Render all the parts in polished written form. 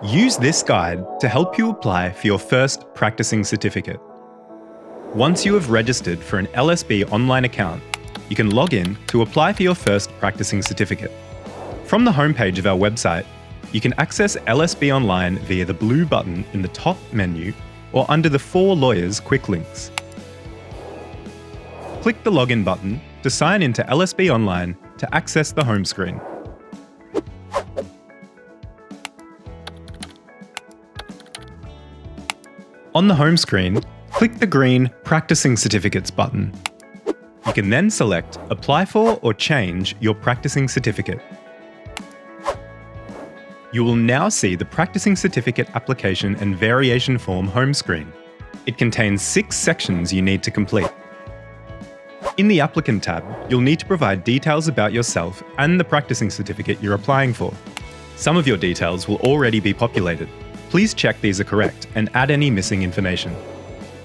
Use this guide to help you apply for your first practicing certificate. Once you have registered for an LSB Online account, you can log in to apply for your first practicing certificate. From the homepage of our website, you can access LSB Online via the blue button in the top menu or under the 4 Lawyers quick links. Click the Login button to sign into LSB Online to access the home screen. On the home screen, click the green Practicing Certificates button. You can then select Apply for or change your practicing certificate. You will now see the Practicing Certificate Application and Variation Form home screen. It contains 6 sections you need to complete. In the Applicant tab, you'll need to provide details about yourself and the practicing certificate you're applying for. Some of your details will already be populated. Please check these are correct and add any missing information.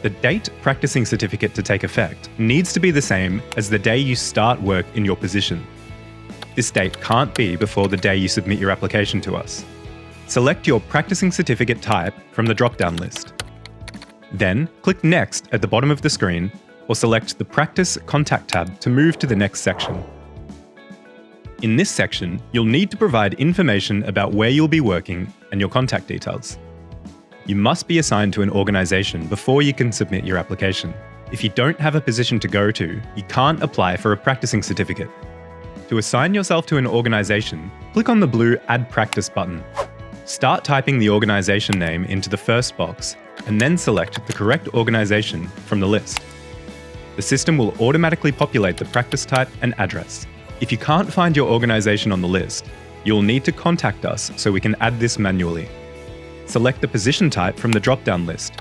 The date practicing certificate to take effect needs to be the same as the day you start work in your position. This date can't be before the day you submit your application to us. Select your practicing certificate type from the drop-down list. Then, click Next at the bottom of the screen or select the Practice Contact tab to move to the next section. In this section, you'll need to provide information about where you'll be working and your contact details. You must be assigned to an organisation before you can submit your application. If you don't have a position to go to, you can't apply for a practicing certificate. To assign yourself to an organisation, click on the blue Add Practice button. Start typing the organisation name into the first box and then select the correct organisation from the list. The system will automatically populate the practice type and address. If you can't find your organisation on the list, you'll need to contact us so we can add this manually. Select the position type from the drop-down list.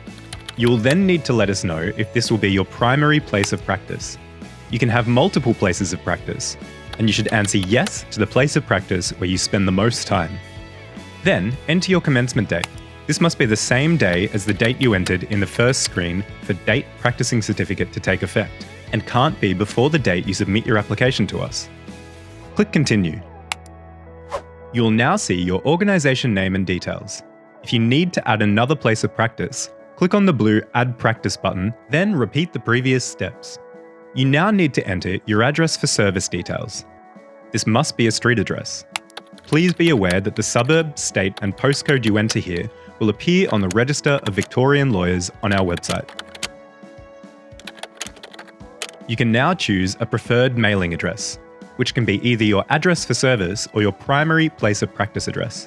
You'll then need to let us know if this will be your primary place of practice. You can have multiple places of practice, and you should answer yes to the place of practice where you spend the most time. Then, enter your commencement date. This must be the same day as the date you entered in the first screen for Date Practicing Certificate to take effect, and can't be before the date you submit your application to us. Click Continue. You'll now see your organisation name and details. If you need to add another place of practice, click on the blue Add Practice button, then repeat the previous steps. You now need to enter your address for service details. This must be a street address. Please be aware that the suburb, state and postcode you enter here will appear on the Register of Victorian Lawyers on our website. You can now choose a preferred mailing address, which can be either your address for service or your primary place of practice address.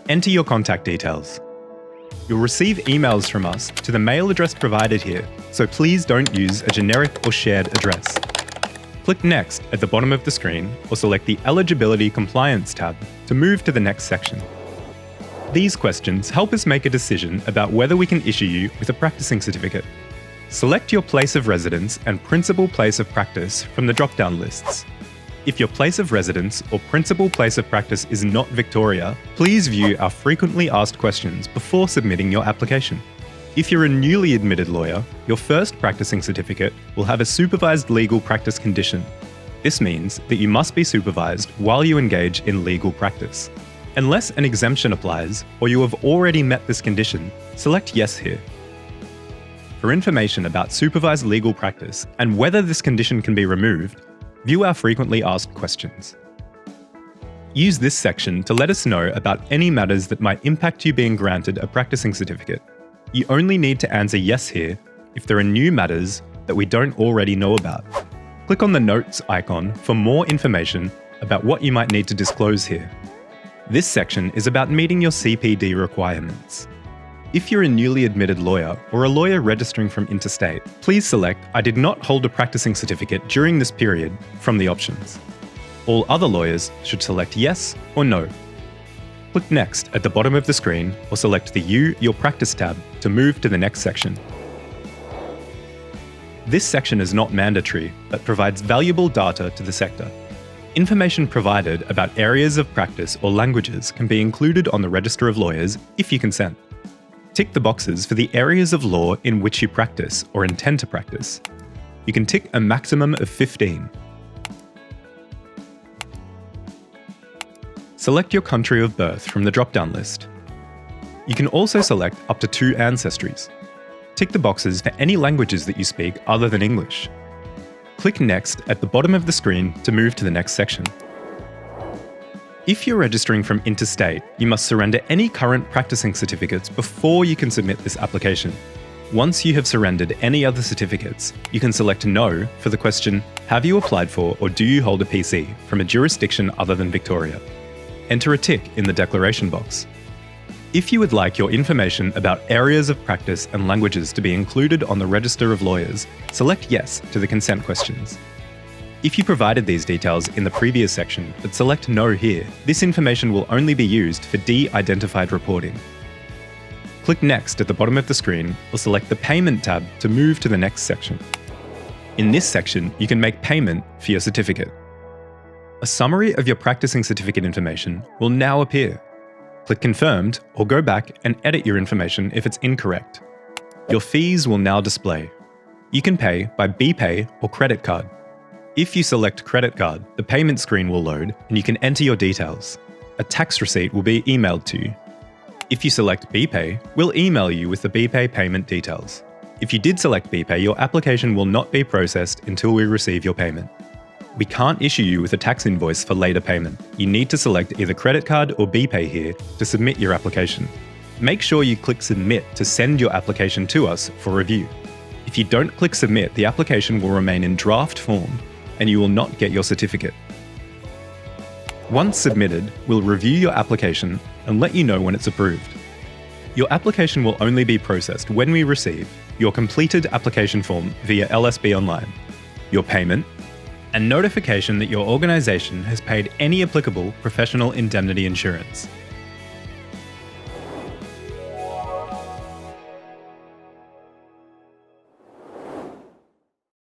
Enter your contact details. You'll receive emails from us to the mail address provided here, so please don't use a generic or shared address. Click Next at the bottom of the screen or select the Eligibility Compliance tab to move to the next section. These questions help us make a decision about whether we can issue you with a practicing certificate. Select your place of residence and principal place of practice from the drop-down lists. If your place of residence or principal place of practice is not Victoria, please view our frequently asked questions before submitting your application. If you're a newly admitted lawyer, your first practicing certificate will have a supervised legal practice condition. This means that you must be supervised while you engage in legal practice. Unless an exemption applies or you have already met this condition, select Yes here. For information about supervised legal practice and whether this condition can be removed, view our frequently asked questions. Use this section to let us know about any matters that might impact you being granted a practicing certificate. You only need to answer yes here if there are new matters that we don't already know about. Click on the Notes icon for more information about what you might need to disclose here. This section is about meeting your CPD requirements. If you're a newly admitted lawyer or a lawyer registering from interstate, please select I did not hold a practicing certificate during this period from the options. All other lawyers should select yes or no. Click Next at the bottom of the screen or select the Your Practice tab to move to the next section. This section is not mandatory, but provides valuable data to the sector. Information provided about areas of practice or languages can be included on the Register of Lawyers if you consent. Tick the boxes for the areas of law in which you practice or intend to practice. You can tick a maximum of 15. Select your country of birth from the drop-down list. You can also select up to 2 ancestries. Tick the boxes for any languages that you speak other than English. Click Next at the bottom of the screen to move to the next section. If you're registering from interstate, you must surrender any current practicing certificates before you can submit this application. Once you have surrendered any other certificates, you can select No for the question, have you applied for or do you hold a PC from a jurisdiction other than Victoria? Enter a tick in the declaration box. If you would like your information about areas of practice and languages to be included on the Register of Lawyers, select Yes to the consent questions. If you provided these details in the previous section but select No here, this information will only be used for de-identified reporting. Click Next at the bottom of the screen or select the Payment tab to move to the next section. In this section, you can make payment for your certificate. A summary of your practicing certificate information will now appear. Click Confirmed or go back and edit your information if it's incorrect. Your fees will now display. You can pay by BPay or credit card. If you select credit card, the payment screen will load and you can enter your details. A tax receipt will be emailed to you. If you select BPay, we'll email you with the BPay payment details. If you did select BPay, your application will not be processed until we receive your payment. We can't issue you with a tax invoice for later payment. You need to select either credit card or BPay here to submit your application. Make sure you click Submit to send your application to us for review. If you don't click Submit, the application will remain in draft form and you will not get your certificate. Once submitted, we'll review your application and let you know when it's approved. Your application will only be processed when we receive your completed application form via LSB Online, your payment, and notification that your organisation has paid any applicable professional indemnity insurance.